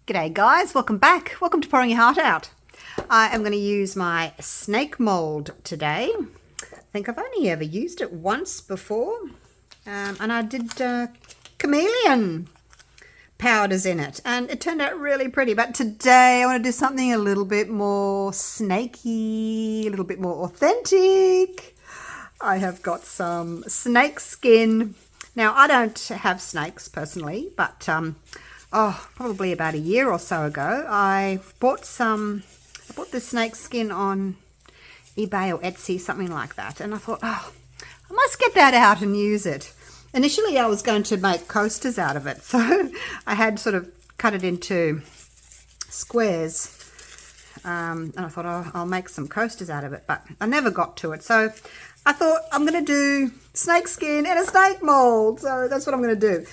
G'day guys, welcome back. Welcome to Pouring Your Heart Out. I am going to use my snake mold today. I think I've only ever used it once before. And I did chameleon powders in it. And it turned out really pretty. But today I want to do something a little bit more snaky, a little bit more authentic. I have got some snake skin. Now, I don't have snakes personally, but probably about a year or so ago, I bought this snake skin on eBay or Etsy, something like that. And I thought, I must get that out and use it. Initially, I was going to make coasters out of it. So I had sort of cut it into squares. And I thought, I'll make some coasters out of it. But I never got to it. So I thought I'm going to do snake skin and a snake mold. So that's what I'm going to do.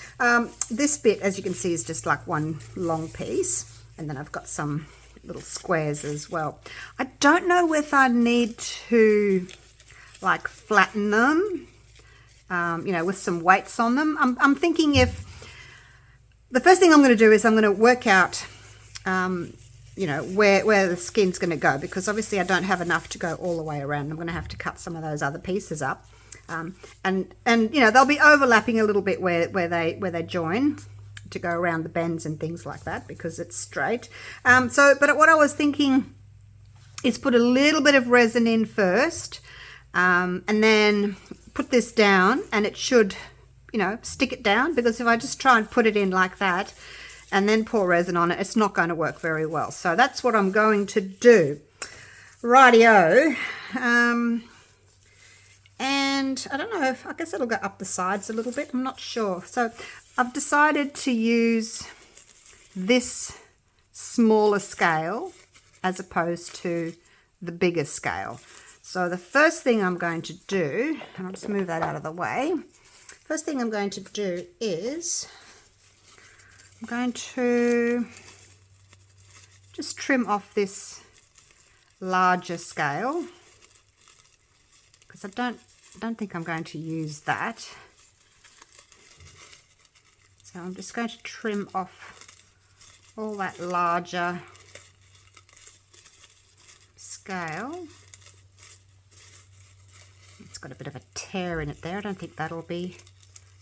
This bit, as you can see, is just like one long piece. And then I've got some little squares as well. I don't know whether I need to like flatten them, with some weights on them. I'm thinking if the first thing I'm going to do is I'm going to work out where the skin's going to go, because obviously I don't have enough to go all the way around. I'm going to have to cut some of those other pieces up, and they'll be overlapping a little bit where they join to go around the bends and things like that, because it's straight. But what I was thinking is put a little bit of resin in first, and then put this down, and it should stick it down, because if I just try and put it in like that and then pour resin on it, it's not going to work very well. So that's what I'm going to do. Rightio. And I don't know, I guess it'll go up the sides a little bit. I'm not sure. So I've decided to use this smaller scale as opposed to the bigger scale. So the first thing I'm going to do, and I'll just move that out of the way. First thing I'm going to do is I'm going to just trim off this larger scale, because I don't think I'm going to use that. So I'm just going to trim off all that larger scale. It's got a bit of a tear in it there. I don't think that'll be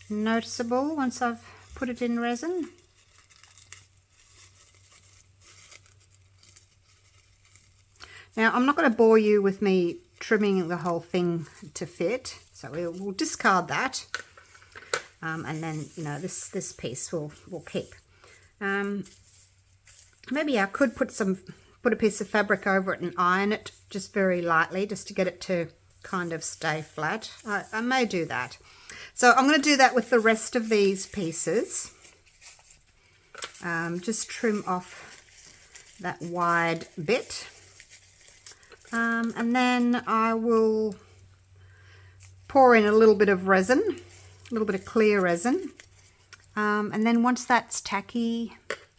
noticeable once I've put it in resin. Now, I'm not going to bore you with me trimming the whole thing to fit, so we'll discard that. And then, this piece will keep. Maybe I could put a piece of fabric over it and iron it just very lightly, just to get it to kind of stay flat. I may do that. So I'm going to do that with the rest of these pieces. Just trim off that wide bit. And then I will pour in a little bit of resin, a little bit of clear resin. And then once that's tacky,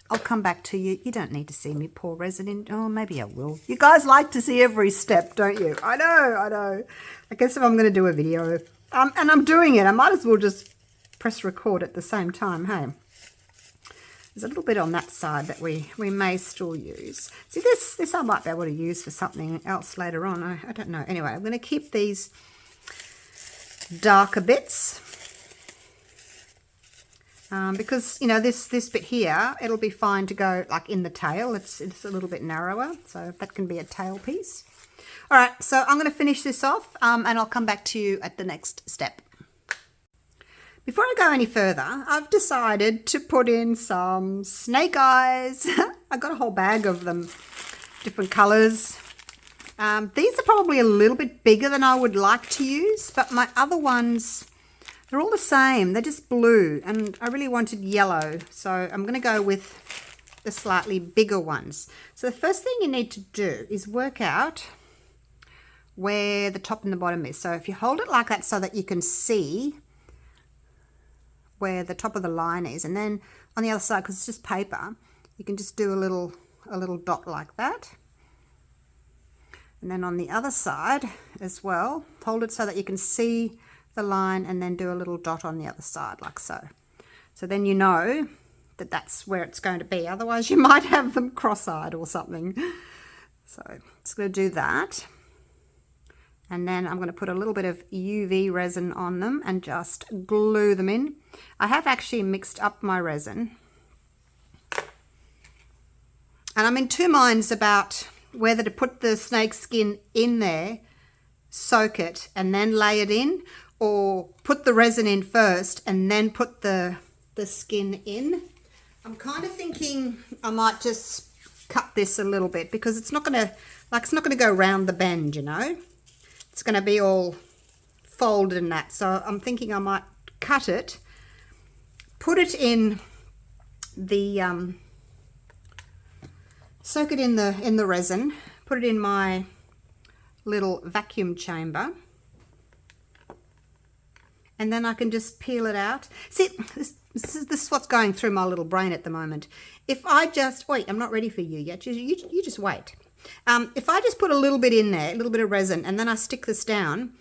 I'll come back to you. You don't need to see me pour resin in. Oh, maybe I will. You guys like to see every step, don't you? I know. I guess if I'm going to do a video, and I'm doing it, I might as well just press record at the same time, hey? There's a little bit on that side that we may still use. See, this I might be able to use for something else later on. I don't know. Anyway, I'm going to keep these darker bits. Because, this bit here, it'll be fine to go like in the tail. It's a little bit narrower, so that can be a tail piece. All right, so I'm going to finish this off, and I'll come back to you at the next step. Before I go any further, I've decided to put in some snake eyes. I got a whole bag of them, different colours. These are probably a little bit bigger than I would like to use, but my other ones, they're all the same. They're just blue, and I really wanted yellow, so I'm going to go with the slightly bigger ones. So the first thing you need to do is work out where the top and the bottom is. So if you hold it like that so that you can see where the top of the line is, and then on the other side, because it's just paper, you can just do a little dot like that. And then on the other side as well, hold it so that you can see the line, and then do a little dot on the other side like so. So then that that's where it's going to be. Otherwise you might have them cross-eyed or something. So it's going to do that. And then I'm going to put a little bit of UV resin on them and just glue them in. I have actually mixed up my resin. And I'm in two minds about whether to put the snake skin in there, soak it, and then lay it in, or put the resin in first and then put the skin in. I'm kind of thinking I might just cut this a little bit because it's not going to go round the bend, you know. It's going to be all folded in that. So I'm thinking I might cut it, put it in the soak it in the resin, put it in my little vacuum chamber, and then I can just peel it out. See, this is what's going through my little brain at the moment. If I just wait, I'm not ready for you yet. You just wait. If I just put a little bit in there, a little bit of resin, and then I stick this down,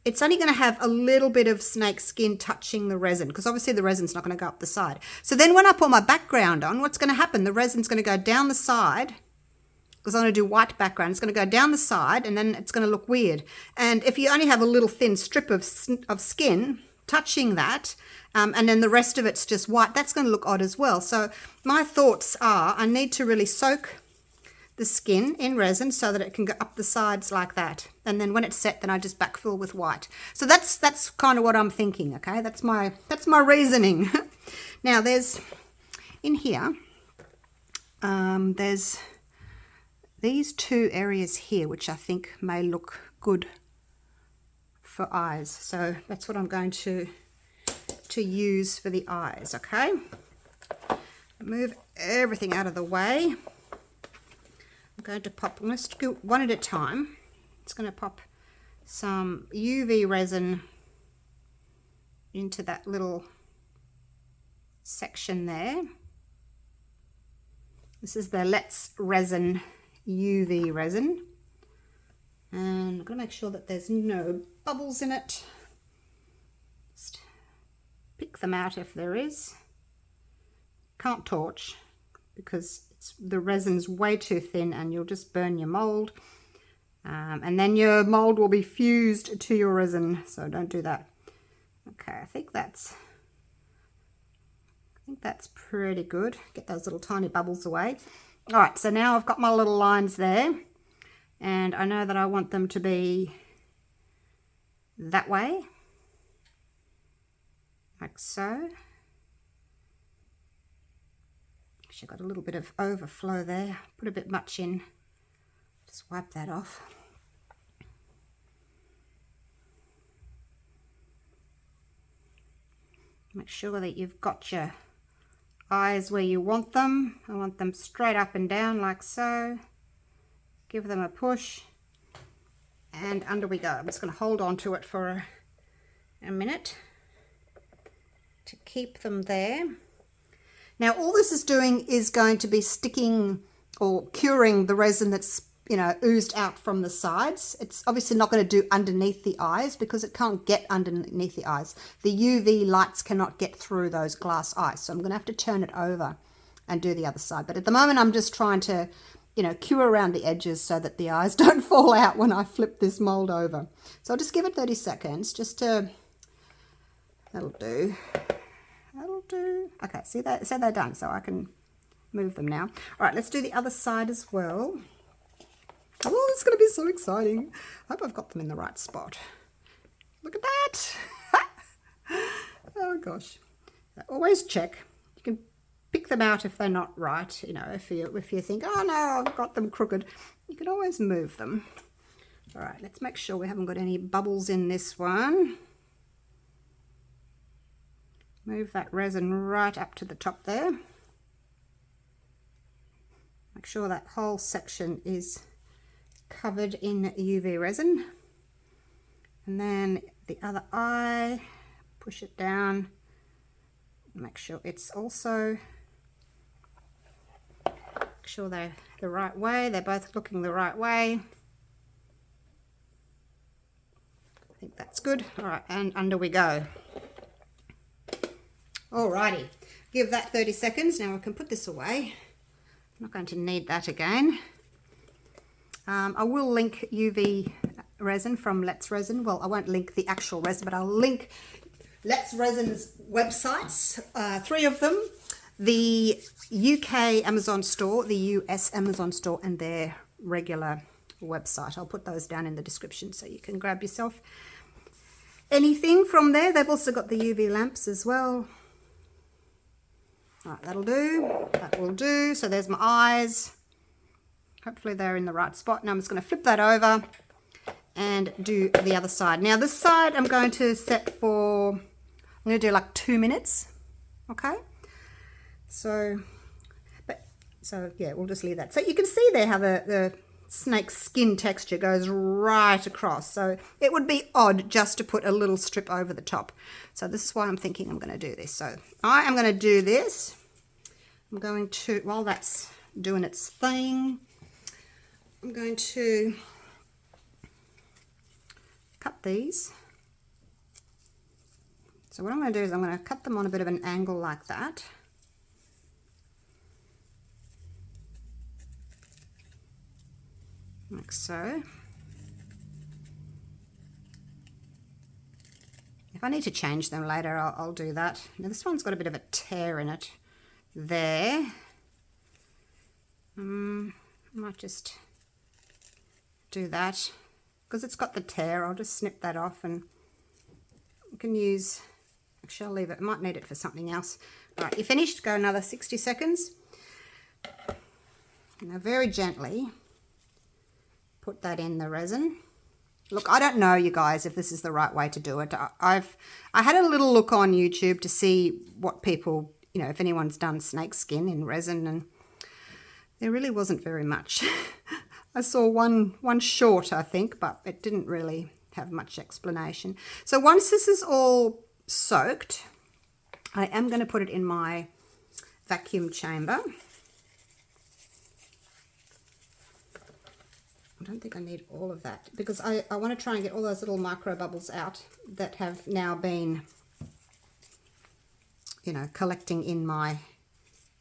it's only going to have a little bit of snake skin touching the resin, because obviously the resin's not going to go up the side. So then when I put my background on, what's going to happen? The resin's going to go down the side, because I'm going to do white background. It's going to go down the side, and then it's going to look weird. And if you only have a little thin strip of skin touching that, and then the rest of it's just white, that's going to look odd as well. So my thoughts are I need to really soak the skin in resin so that it can go up the sides like that, and then when it's set, then I just backfill with white. So that's kind of what I'm thinking. Okay, that's my reasoning. Now there's in here there's these two areas here which I think may look good for eyes, so that's what I'm going to use for the eyes. Okay, move everything out of the way. I'm going to pop, I'm going to do one at a time. It's going to pop some UV resin into that little section there. This is the Let's Resin UV resin. And I'm going to make sure that there's no bubbles in it. Just pick them out if there is. Can't torch because the resin's way too thin and you'll just burn your mold, and then your mold will be fused to your resin, so don't do that. Okay, I think that's pretty good. Get those little tiny bubbles away. All right, so now I've got my little lines there, and I know that I want them to be that way, like so. I've got a little bit of overflow there, put a bit much in, just wipe that off. Make sure that you've got your eyes where you want them. I want them straight up and down like so. Give them a push and under we go. I'm just going to hold on to it for a minute to keep them there. Now all this is doing is going to be sticking or curing the resin that's, you know, oozed out from the sides. It's obviously not going to do underneath the eyes because it can't get underneath the eyes. The UV lights cannot get through those glass eyes. So I'm going to have to turn it over and do the other side. But at the moment I'm just trying to, you know, cure around the edges so that the eyes don't fall out when I flip this mold over. So I'll just give it 30 seconds just to, that'll do. That'll do. Okay, see that? So they're done, so I can move them now. All right, let's do the other side as well. Oh, it's going to be so exciting. I hope I've got them in the right spot. Look at that. Oh, gosh. Always check. You can pick them out if they're not right. You know, if you think, oh, no, I've got them crooked, you can always move them. All right, let's make sure we haven't got any bubbles in this one. Move that resin right up to the top there. Make sure that whole section is covered in UV resin. And then the other eye, push it down. Make sure it's also, make sure they're the right way. They're both looking the right way. I think that's good. All right, and under we go. Alrighty, give that 30 seconds. Now I can put this away. I'm not going to need that again. I will link UV resin from Let's Resin. Well, I won't link the actual resin, but I'll link Let's Resin's websites, 3 of them. The UK Amazon store, the US Amazon store, and their regular website. I'll put those down in the description so you can grab yourself anything from there. They've also got the UV lamps as well. All right, that'll do. That will do. So there's my eyes. Hopefully they're in the right spot. Now I'm just going to flip that over and do the other side. Now this side I'm going to set for, I'm going to do like 2 minutes. Okay. So yeah, we'll just leave that. So you can see there how the snake skin texture goes right across. So it would be odd just to put a little strip over the top. So this is why I'm thinking I'm going to do this. So I am going to do this. I'm going to, while that's doing its thing, I'm going to cut these. So what I'm going to do is I'm going to cut them on a bit of an angle like that. Like so. If I need to change them later, I'll do that. Now this one's got a bit of a tear in it there. I might just do that because it's got the tear. I'll just snip that off, and you can use, actually I'll leave it, I might need it for something else. All right, you finished. Go another 60 seconds. Now very gently put that in the resin. Look, I don't know, you guys, if this is the right way to do it. I had a little look on YouTube to see what people, you know, if anyone's done snake skin in resin, and there really wasn't very much. I saw one short, I think, but it didn't really have much explanation. So once this is all soaked, I am going to put it in my vacuum chamber. I don't think I need all of that because I want to try and get all those little micro bubbles out that have now been, you know, collecting in my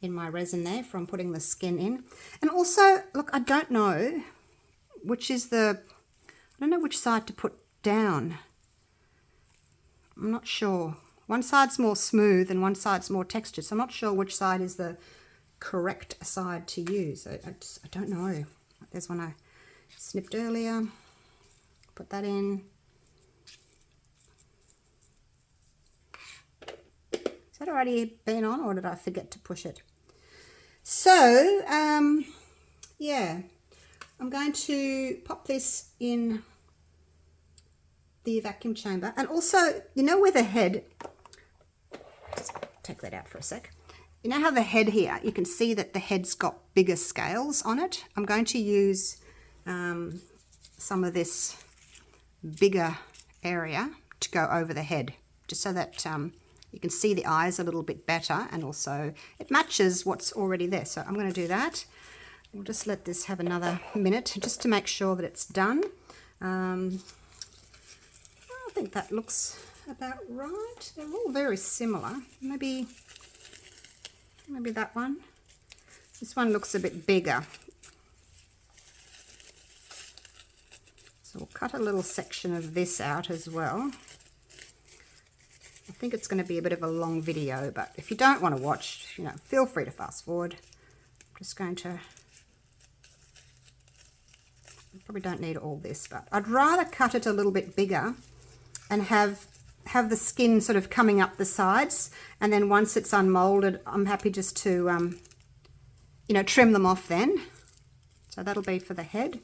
resin there from putting the skin in. And also, look, I don't know which is I don't know which side to put down. I'm not sure. One side's more smooth and one side's more textured, so I'm not sure which side is the correct side to use. I don't know. There's one I snipped earlier. Put that in. Has that already been on, or did I forget to push it? So, yeah, I'm going to pop this in the vacuum chamber. And also, you know where the head, just take that out for a sec. You know how the head here, you can see that the head's got bigger scales on it? I'm going to use some of this bigger area to go over the head, just so that you can see the eyes a little bit better, and also it matches what's already there. So I'm going to do that. We'll just let this have another minute just to make sure that it's done. I think that looks about right. They're all very similar. Maybe that one. This one looks a bit bigger. So we'll cut a little section of this out as well. I think it's going to be a bit of a long video, but if you don't want to watch, you know, feel free to fast forward. I'm just going to, probably don't need all this, but I'd rather cut it a little bit bigger and have the skin sort of coming up the sides, and then once it's unmolded, I'm happy just to, you know, trim them off then. So that'll be for the head.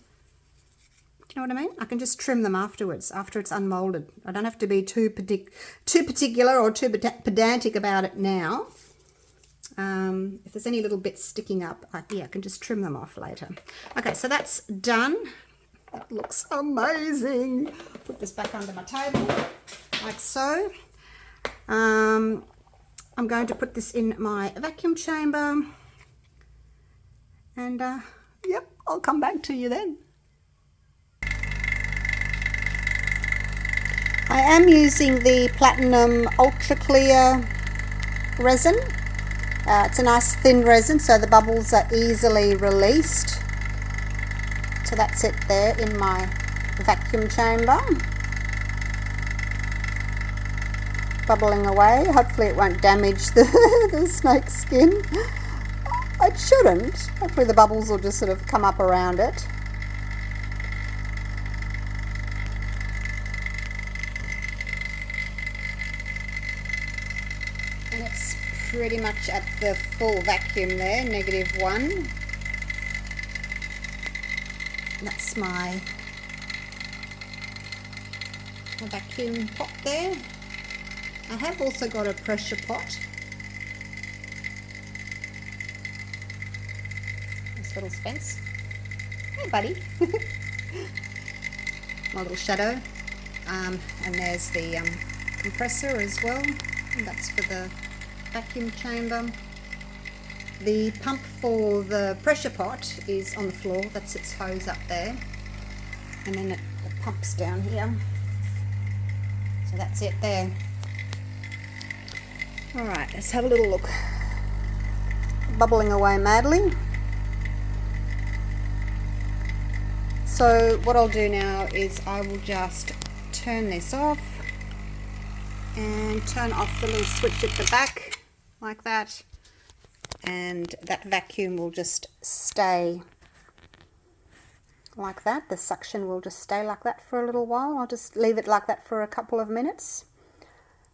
You know what I mean? I can just trim them afterwards, after it's unmolded. I don't have to be too particular or too pedantic about it now. If there's any little bits sticking up, I can just trim them off later. Okay, so that's done. That looks amazing. Put this back under my table, like so. I'm going to put this in my vacuum chamber. And, yep, I'll come back to you then. I am using the Platinum Ultra Clear resin. It's a nice thin resin, so the bubbles are easily released. So that's it there in my vacuum chamber. Bubbling away. Hopefully it won't damage the snake skin. It shouldn't. Hopefully the bubbles will just sort of come up around it. And it's pretty much at the full vacuum there, -1. That's my vacuum pot there. I have also got a pressure pot. This little Spence. Hey buddy. My little shadow. And there's the compressor as well. And that's for the vacuum chamber. The pump for the pressure pot is on the floor. That's its hose up there. And then it pumps down here. So that's it there. Alright, let's have a little look. Bubbling away madly. So what I'll do now is I will just turn this off and turn off the little switch at the back like that, and that vacuum will just stay like that. The suction will just stay like that for a little while. I'll just leave it like that for a couple of minutes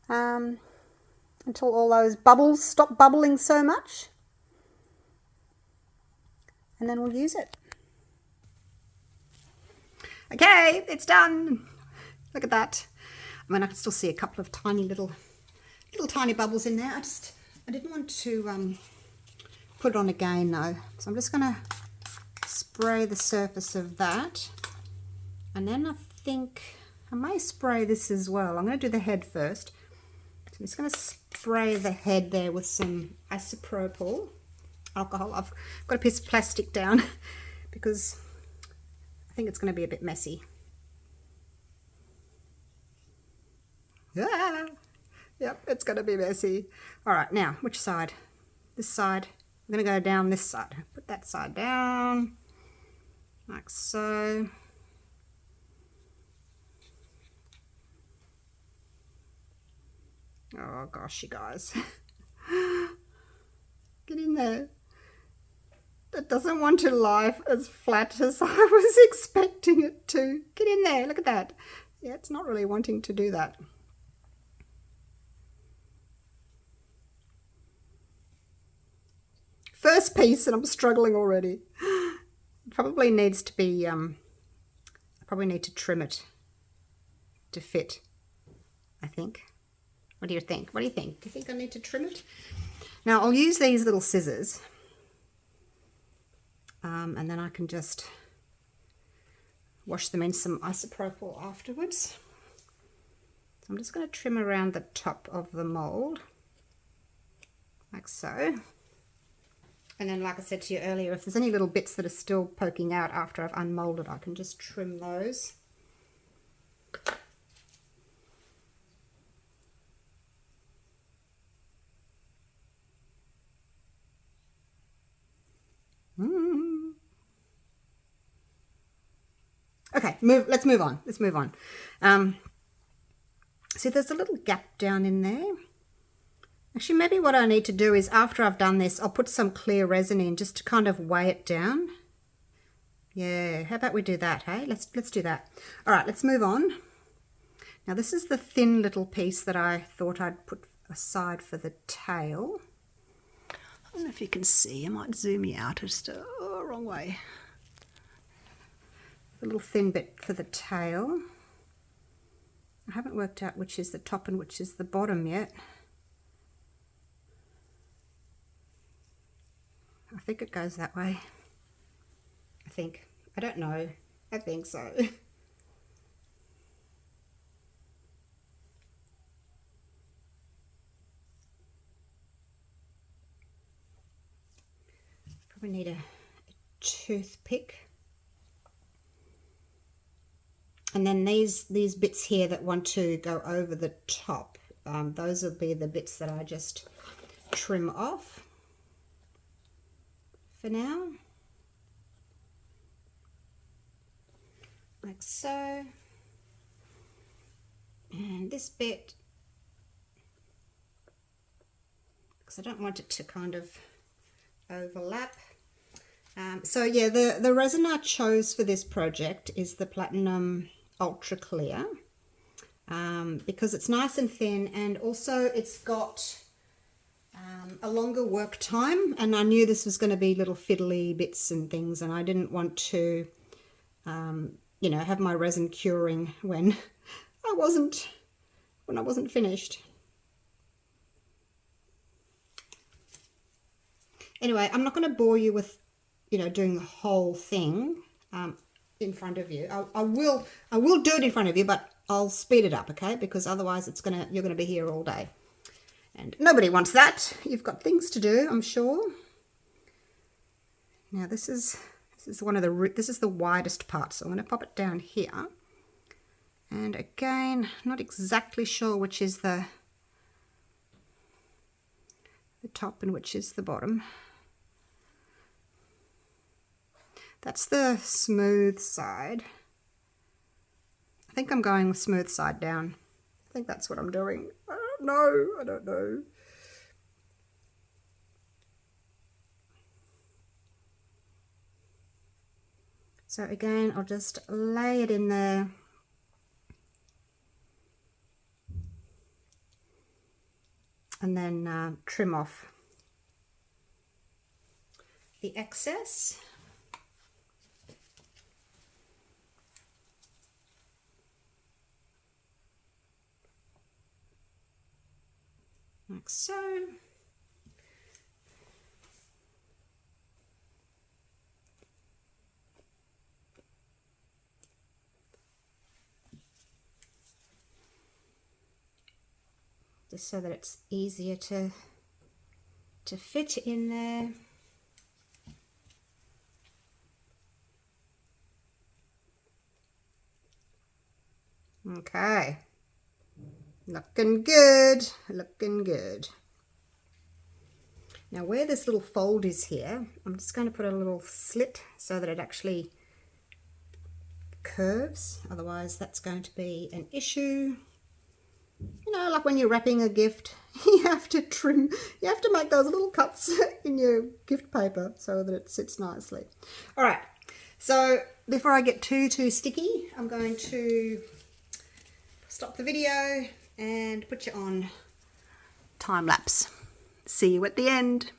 until all those bubbles stop bubbling so much, and then we'll use it. Okay, it's done. Look at that. I mean, I can still see a couple of tiny little tiny bubbles in there. I didn't want to put it on again though, so I'm just going to spray the surface of that, and then I think I may spray this as well. I'm going to do the head first. So I'm just going to spray the head there with some isopropyl alcohol. I've got a piece of plastic down because I think it's going to be a bit messy. Ah, yep, it's going to be messy. All right, now, which side? This side. I'm going to go down this side. Put that side down, like so. Oh, gosh, you guys. Get in there. That doesn't want to lie as flat as I was expecting it to. Get in there. Look at that. Yeah, it's not really wanting to do that. First piece and I'm struggling already. It probably needs to be, I probably need to trim it to fit, I think. What do you think? What do you think? Do you think I need to trim it? Now I'll use these little scissors. And then I can just wash them in some isopropyl afterwards. So I'm just going to trim around the top of the mold, like so. And then, like I said to you earlier, if there's any little bits that are still poking out after I've unmolded, I can just trim those. Okay, let's move on. Let's move on. See, there's a little gap down in there. Actually, maybe what I need to do is after I've done this, I'll put some clear resin in just to kind of weigh it down. Yeah, how about we do that, hey? Let's do that. All right, let's move on. Now, this is the thin little piece that I thought I'd put aside for the tail. I don't know if you can see. I might zoom you out. Just wrong way. A little thin bit for the tail. I haven't worked out which is the top and which is the bottom yet. I think it goes that way. I think. I don't know. I think so. Probably need a toothpick. And then these bits here that want to go over the top, those will be the bits that I just trim off. for now, like so. And this bit, because I don't want it to kind of overlap. So yeah, the resin I chose for this project is the Platinum Ultra Clear, because it's nice and thin, and also it's got a longer work time, and I knew this was going to be little fiddly bits and things, and I didn't want to you know, have my resin curing when I wasn't finished. Anyway, I'm not going to bore you with, you know, doing the whole thing in front of you. I will do it in front of you, but I'll speed it up, okay? Because otherwise you're gonna be here all day, and nobody wants that. You've got things to do, I'm sure. Now this is the widest part, so I'm going to pop it down here. And again, not exactly sure which is the top and which is the bottom. That's the smooth side. I think I'm going smooth side down. I think that's what I'm doing. I don't know. So again, I'll just lay it in there. And then trim off the excess. Like so. Just so that it's easier to fit in there. Okay. Looking good, looking good. Now where this little fold is here, I'm just going to put a little slit so that it actually curves. Otherwise that's going to be an issue. You know, like when you're wrapping a gift, you have to trim, you have to make those little cuts in your gift paper so that it sits nicely. All right, so before I get too sticky, I'm going to stop the video and put you on time lapse. See you at the end.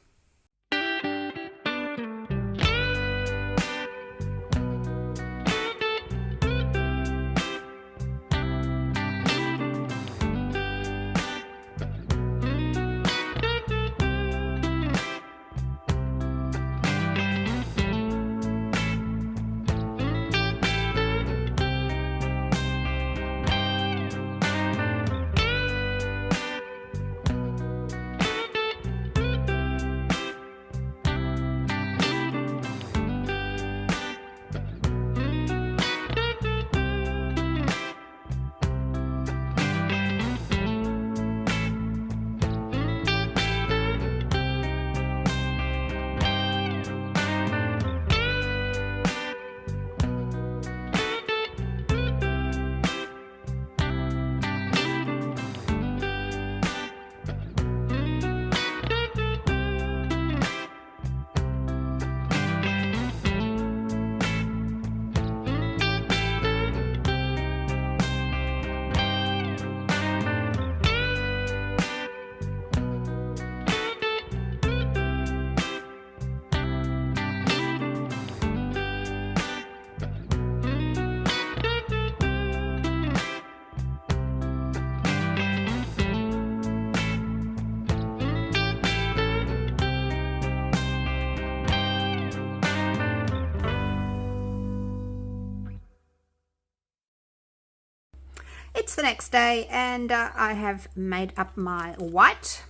It's the next day and I have made up my white.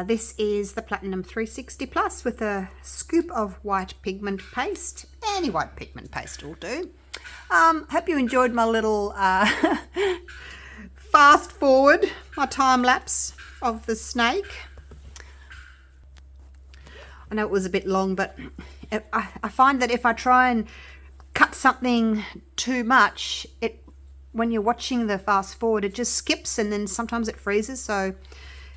This is the Platinum 360 Plus with a scoop of white pigment paste. Any white pigment paste will do. Hope you enjoyed my little fast forward, my time lapse of the snake. I know it was a bit long, but I find that if I try and cut something too much, when you're watching the fast forward, it just skips and then sometimes it freezes. So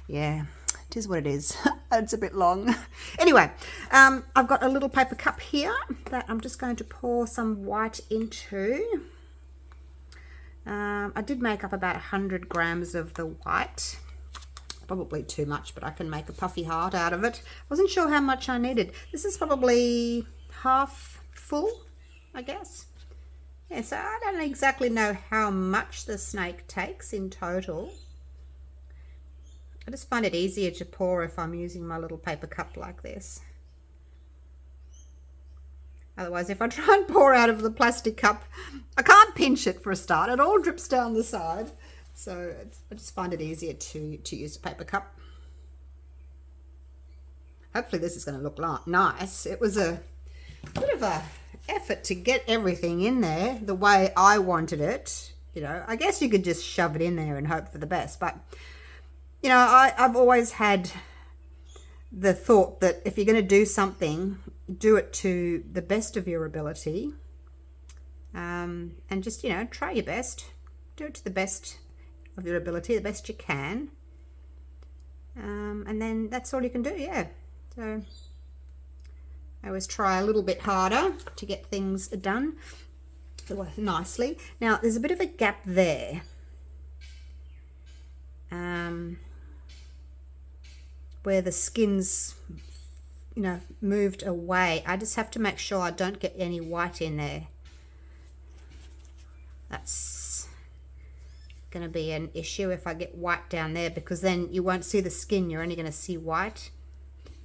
yeah, it is what it is. It's a bit long. Anyway, I've got a little paper cup here that I'm just going to pour some white into. I did make up about 100 grams of the white. Probably too much, but I can make a puffy heart out of it. I wasn't sure how much I needed. This is probably half full, I guess. Yeah, so I don't exactly know how much the snake takes in total. I just find it easier to pour if I'm using my little paper cup like this. Otherwise, if I try and pour out of the plastic cup, I can't pinch it for a start. It all drips down the side. So I just find it easier to use a paper cup. Hopefully this is going to look nice. It was a bit of a effort to get everything in there the way I wanted it. You know, I guess you could just shove it in there and hope for the best. But, you know, I've always had the thought that if you're going to do something, do it to the best of your ability. And just, you know, try your best. Do it to the best of your ability, the best you can, and then that's all you can do. Yeah, so I always try a little bit harder to get things done nicely. Now there's a bit of a gap there, where the skin's, you know, moved away. I just have to make sure I don't get any white in there. That's going to be an issue if I get white down there, because then you won't see the skin, you're only going to see white.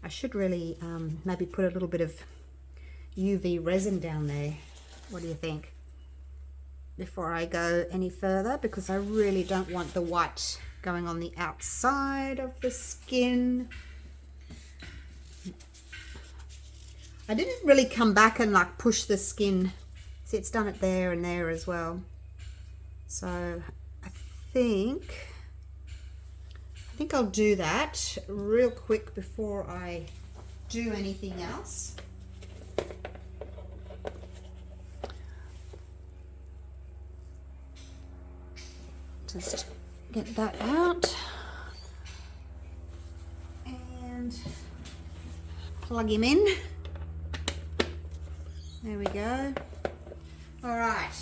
I should really maybe put a little bit of UV resin down there. What do you think? Before I go any further, because I really don't want the white going on the outside of the skin. I didn't really come back and like push the skin. See, it's done it there and there as well. So I think I'll do that real quick before I do anything else. Just get that out and plug him in. There we go. All right.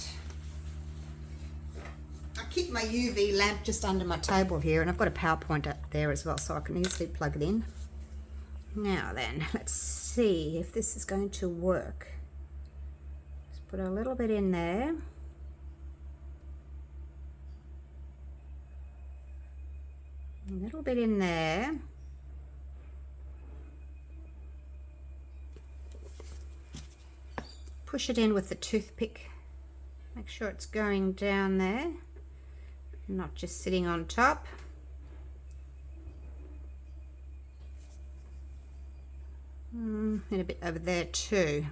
Keep my UV lamp just under my table here, and I've got a PowerPoint up there as well, so I can easily plug it in. Now then, let's see if this is going to work. Just put a little bit in there. A little bit in there. Push it in with the toothpick. Make sure it's going down there, not just sitting on top. And a bit over there too.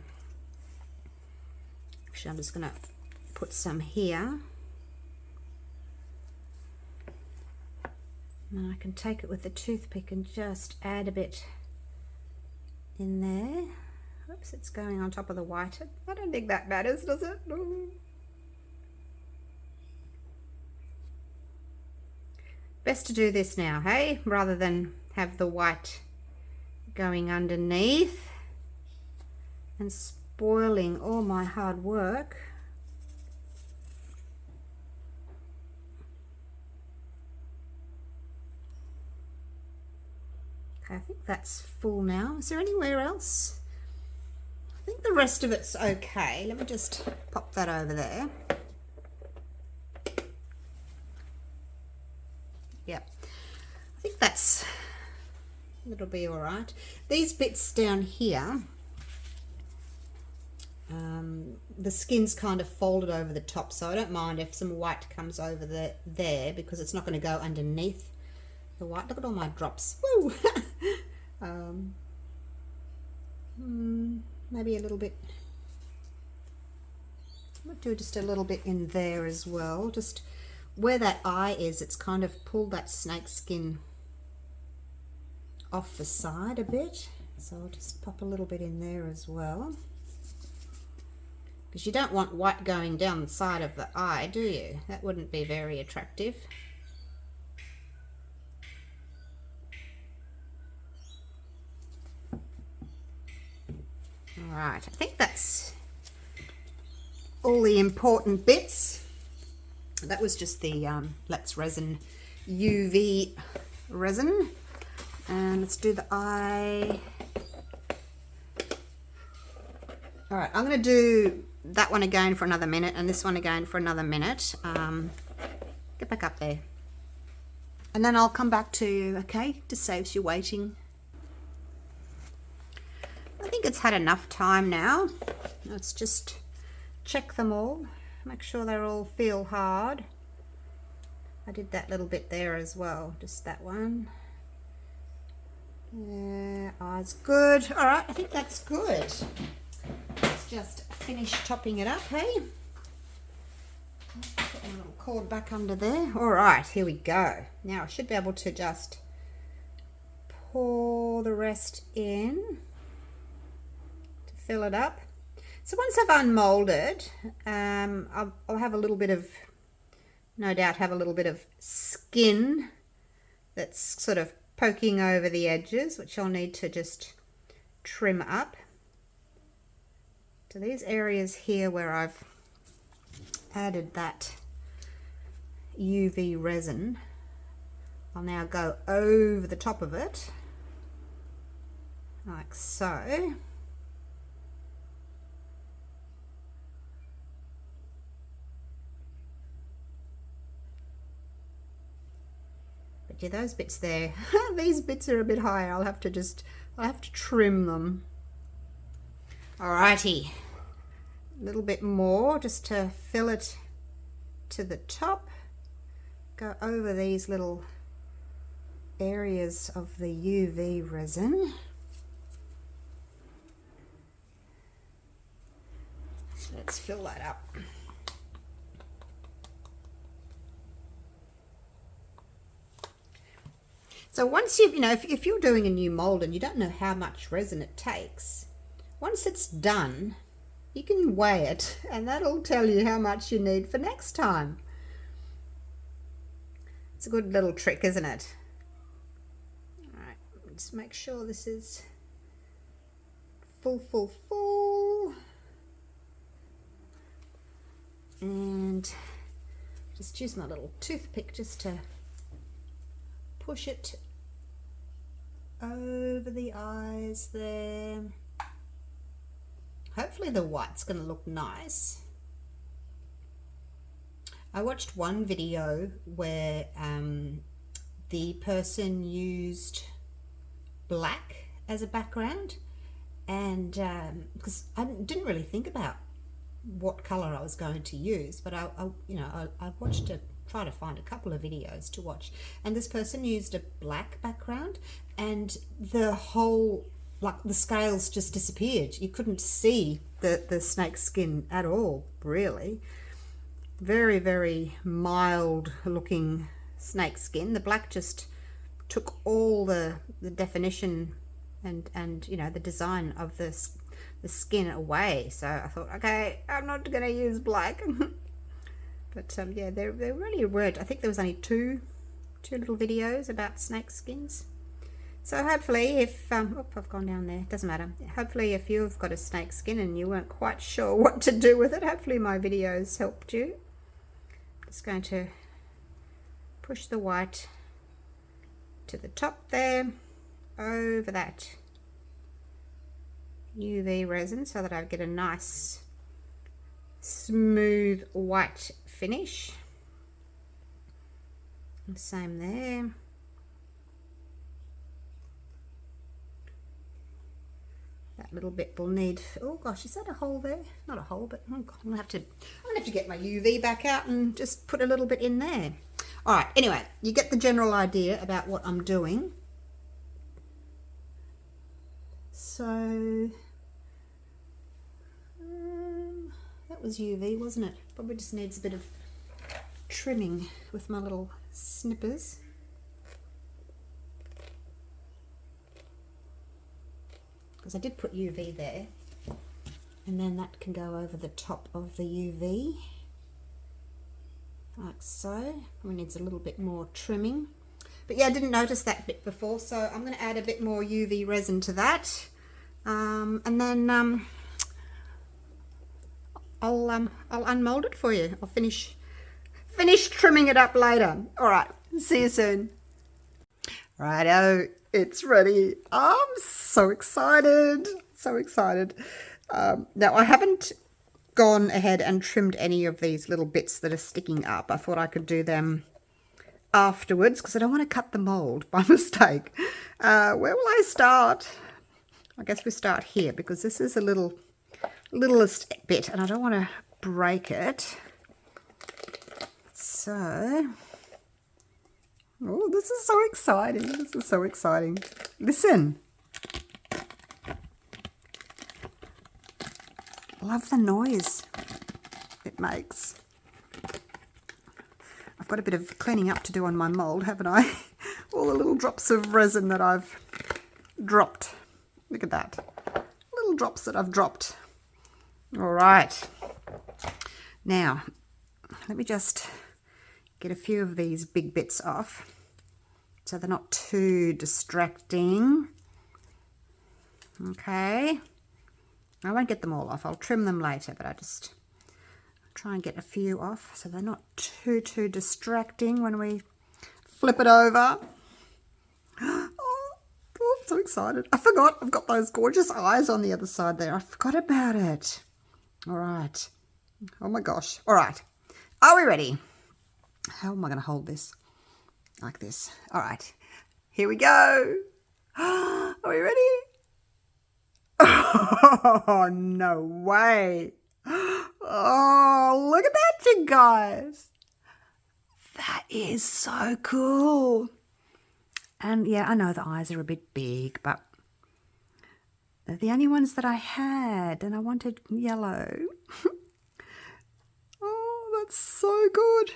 Actually, I'm just going to put some here. And I can take it with the toothpick and just add a bit in there. Oops, it's going on top of the white. I don't think that matters, does it? No. Best to do this now, hey? Rather than have the white going underneath and spoiling all my hard work. Okay, I think that's full now. Is there anywhere else? I think the rest of it's okay. Let me just pop that over there. Yep, I think it'll be all right. These bits down here, the skin's kind of folded over the top, so I don't mind if some white comes over there because it's not going to go underneath the white. Look at all my drops. Woo! Maybe a little bit. I might do just a little bit in there as well. Just where that eye is, it's kind of pulled that snake skin off the side a bit. So I'll just pop a little bit in there as well. Because you don't want white going down the side of the eye, do you? That wouldn't be very attractive. Alright, I think that's all the important bits. That was just the Let's Resin UV resin. And let's do the eye. Alright, I'm going to do that one again for another minute and this one again for another minute. Get back up there. And then I'll come back to you, okay? Just saves you waiting. I think it's had enough time now. Let's just check them all. Make sure they all feel hard. I did that little bit there as well. Just that one. Yeah, eyes good. Alright, I think that's good. Let's just finish topping it up, hey? Put my little cord back under there. Alright, here we go. Now I should be able to just pour the rest in to fill it up. So once I've unmolded, I'll have a little bit of, no doubt have a little bit of skin that's sort of poking over the edges, which I'll need to just trim up. So these areas here where I've added that UV resin, I'll now go over the top of it, like so. But yeah, those bits there, these bits are a bit higher. I'll have to trim them. Alrighty, a little bit more just to fill it to the top. Go over these little areas of the UV resin. Let's fill that up. So once you've, if you're doing a new mold and you don't know how much resin it takes, once it's done, you can weigh it and that'll tell you how much you need for next time. It's a good little trick, isn't it? All right, let's make sure this is full. And just use my little toothpick just to push it over the eyes there. Hopefully the white's going to look nice. I watched one video where the person used black as a background, and because I didn't really think about what color I was going to use, but I watched it, try to find a couple of videos to watch, and this person used a black background and the whole, like, the scales just disappeared. You couldn't see the snake skin at all, really. Very, very mild looking snake skin. The black just took all the definition and the design of the skin away. So I thought, okay, I'm not going to use black. But yeah, there really weren't. I think there was only two little videos about snake skins. So hopefully if, I've gone down there, doesn't matter. Hopefully if you've got a snake skin and you weren't quite sure what to do with it, hopefully my videos helped you. Just going to push the white to the top there, over that UV resin so that I get a nice smooth white finish. And same there. That little bit will need, oh gosh, is that a hole there? Not a hole, but oh God, I'm gonna have to get my UV back out and just put a little bit in there. All right, anyway, you get the general idea about what I'm doing. So that was UV, wasn't it? Probably just needs a bit of trimming with my little snippers. because I did put UV there. And then that can go over the top of the UV, like so. It needs a little bit more trimming. But yeah, I didn't notice that bit before, so I'm going to add a bit more UV resin to that. And then I'll unmold it for you. I'll finish trimming it up later. All right, see you soon. Righto, it's ready. I'm so excited, so excited. Now I haven't gone ahead and trimmed any of these little bits that are sticking up. I thought I could do them afterwards because I don't want to cut the mold by mistake. Where will I start? I guess we start here because this is a littlest bit and I don't want to break it. So, oh, this is so exciting. This is so exciting. Listen. Love the noise it makes. I've got a bit of cleaning up to do on my mold, haven't I? All the little drops of resin that I've dropped. Look at that. Little drops that I've dropped. All right. Now, let me just get a few of these big bits off so they're not too distracting. Okay. I won't get them all off. I'll trim them later, but I just try and get a few off so they're not too distracting when we flip it over. Oh, I'm so excited. I forgot. I've got those gorgeous eyes on the other side there. I forgot about it. All right. Oh my gosh. All right. Are we ready? How am I going to hold this? Like this. All right. Here we go. Are we ready? Oh, no way. Oh, look at that, you guys. That is so cool. And yeah, I know the eyes are a bit big, but they're the only ones that I had, and I wanted yellow. Oh, that's so good.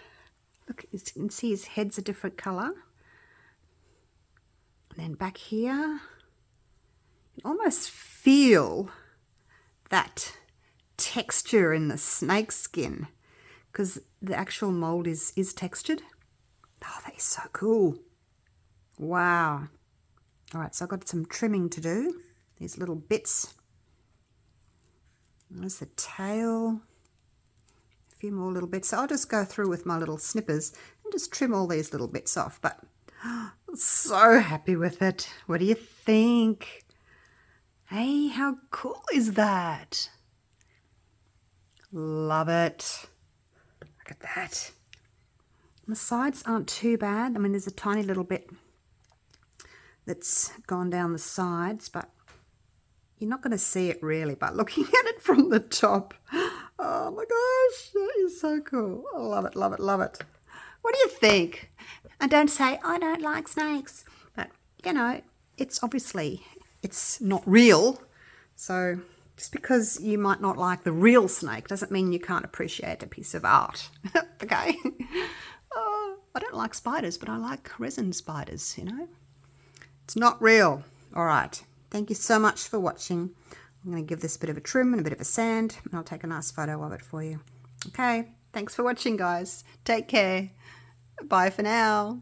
Look, you can see his head's a different colour. And then back here, you can almost feel that texture in the snake skin because the actual mold is textured. Oh, that is so cool. Wow. All right, so I've got some trimming to do. These little bits. There's the tail. A few more little bits. So I'll just go through with my little snippers and just trim all these little bits off. But I'm so happy with it. What do you think? Hey, how cool is that? Love it. Look at that. The sides aren't too bad. I mean, there's a tiny little bit that's gone down the sides, but you're not going to see it really by looking at it from the top. Oh my gosh, that is so cool. I love it, love it, love it. What do you think? And don't say, I don't like snakes. But, you know, it's obviously, it's not real. So just because you might not like the real snake doesn't mean you can't appreciate a piece of art. Okay? I don't like spiders, but I like resin spiders, you know. It's not real. All right. Thank you so much for watching. I'm going to give this a bit of a trim and a bit of a sand, and I'll take a nice photo of it for you. Okay. Thanks for watching, guys. Take care. Bye for now.